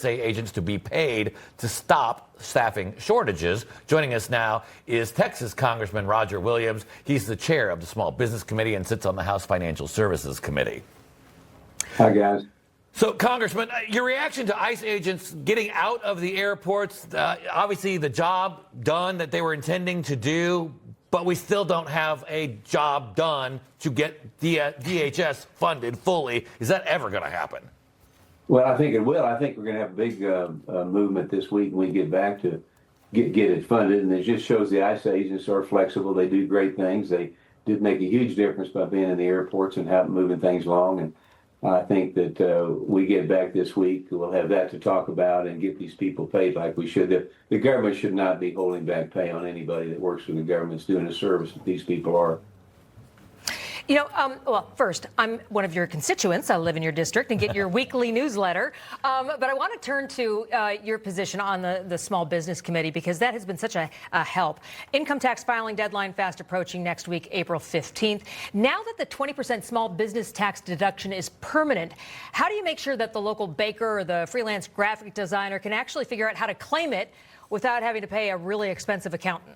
agents to be paid to stop staffing shortages. Joining us now is Texas Congressman Roger Williams. He's the chair of the Small Business Committee and sits on the House Financial Services Committee. Hi, guys. So, Congressman, your reaction to ICE agents getting out of the airports, obviously the job done that they were intending to do, but we still don't have a job done to get DHS funded fully. Is that ever going to happen? Well, I think it will. I think we're going to have a big movement this week when we get back to get it funded. And it just shows the ICE agents are flexible. They do great things. They did make a huge difference by being in the airports and helping moving things along. And I think that we get back this week, we'll have that to talk about and get these people paid like we should. The government should not be holding back pay on anybody that works for the government. It's doing a service that these people are. You know, well, first, I'm one of your constituents. I live in your district and get your weekly newsletter. But I want to turn to your position on the Small Business Committee, because that has been such a help. Income tax filing deadline fast approaching next week, April 15th. Now that the 20% small business tax deduction is permanent, how do you make sure that the local baker or the freelance graphic designer can actually figure out how to claim it without having to pay a really expensive accountant?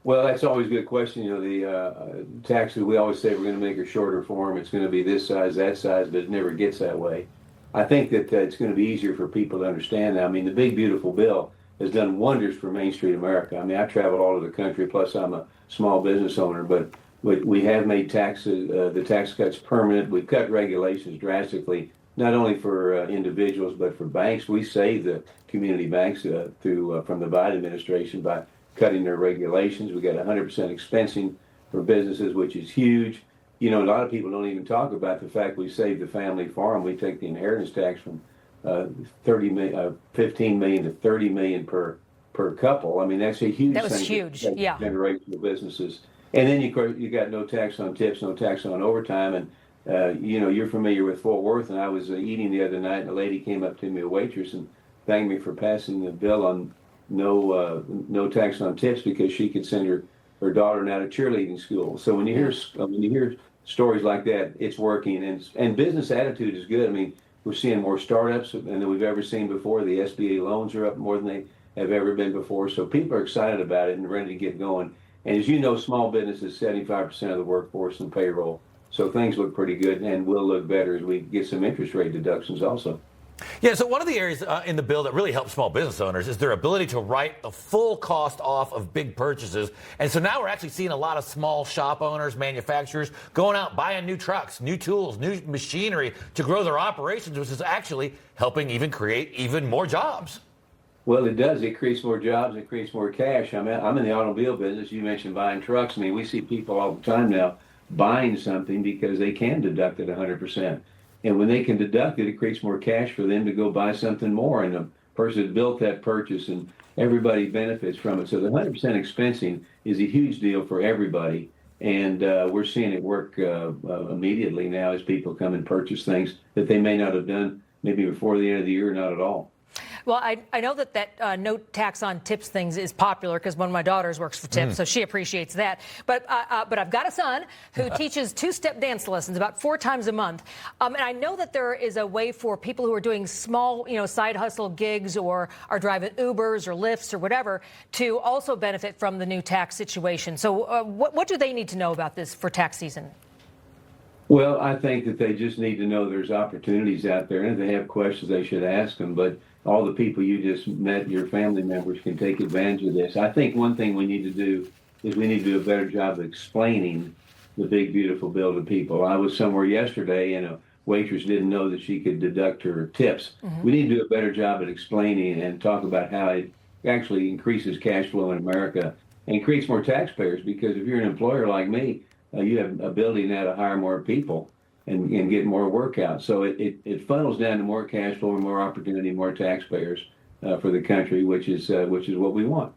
Well, that's always a good question. You know, the taxes, we always say we're going to make a shorter form. It's going to be this size, that size, but it never gets that way. I think that it's going to be easier for people to understand that. I mean, the big, beautiful bill has done wonders for Main Street America. I mean, I traveled all over the country, plus I'm a small business owner, but we have made taxes, the tax cuts permanent. We've cut regulations drastically, not only for individuals, but for banks. We saved the community banks from the Biden administration by cutting their regulations. We got 100% expensing for businesses, which is huge. You know, a lot of people don't even talk about the fact we saved the family farm. We take the inheritance tax from 15 million to 30 million per couple. I mean, that's a huge thing. That was huge, yeah. Generational businesses. And then you got no tax on tips, no tax on overtime. And, you know, you're familiar with Fort Worth. And I was eating the other night, and a lady came up to me, a waitress, and thanked me for passing the bill on no tax on tips, because she could send her daughter now to cheerleading school. So when you hear stories like that, it's working, and business attitude is good. I mean, we're seeing more startups than we've ever seen before. The SBA loans are up more than they have ever been before. So people are excited about it and ready to get going. And as you know, small business is 75% of the workforce and payroll. So things look pretty good and will look better as we get some interest rate deductions also. Yeah, so one of the areas in the bill that really helps small business owners is their ability to write the full cost off of big purchases. And so now we're actually seeing a lot of small shop owners, manufacturers, going out buying new trucks, new tools, new machinery to grow their operations, which is actually helping even create even more jobs. Well, it does. It creates more jobs. It creates more cash. I'm in the automobile business. You mentioned buying trucks. I mean, we see people all the time now buying something because they can deduct it 100%. And when they can deduct it, it creates more cash for them to go buy something more. And the person built that purchase, and everybody benefits from it. So the 100% expensing is a huge deal for everybody. And we're seeing it work immediately now as people come and purchase things that they may not have done maybe before the end of the year, or not at all. Well, I know that no tax on tips things is popular because one of my daughters works for tips, so she appreciates that. But I've got a son who teaches two-step dance lessons about 4 times a month. And I know that there is a way for people who are doing small, side hustle gigs or are driving Ubers or Lyfts or whatever to also benefit from the new tax situation. So what do they need to know about this for tax season? Well, I think that they just need to know there's opportunities out there, and if they have questions, they should ask them. But all the people you just met, your family members, can take advantage of this. I think one thing we need to do is we need to do a better job of explaining the big, beautiful bill to people. I was somewhere yesterday, and a waitress didn't know that she could deduct her tips. We need to do a better job at explaining and talk about how it actually increases cash flow in America and creates more taxpayers, because if you're an employer like me, you have ability now to hire more people and get more work out. So it funnels down to more cash flow and more opportunity, more taxpayers for the country, which is what we want.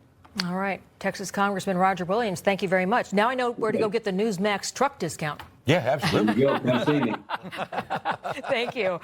All right. Texas Congressman Roger Williams, thank you very much. Now I know where to go get the Newsmax truck discount. Yeah, absolutely. There you go. Come see me. Thank you.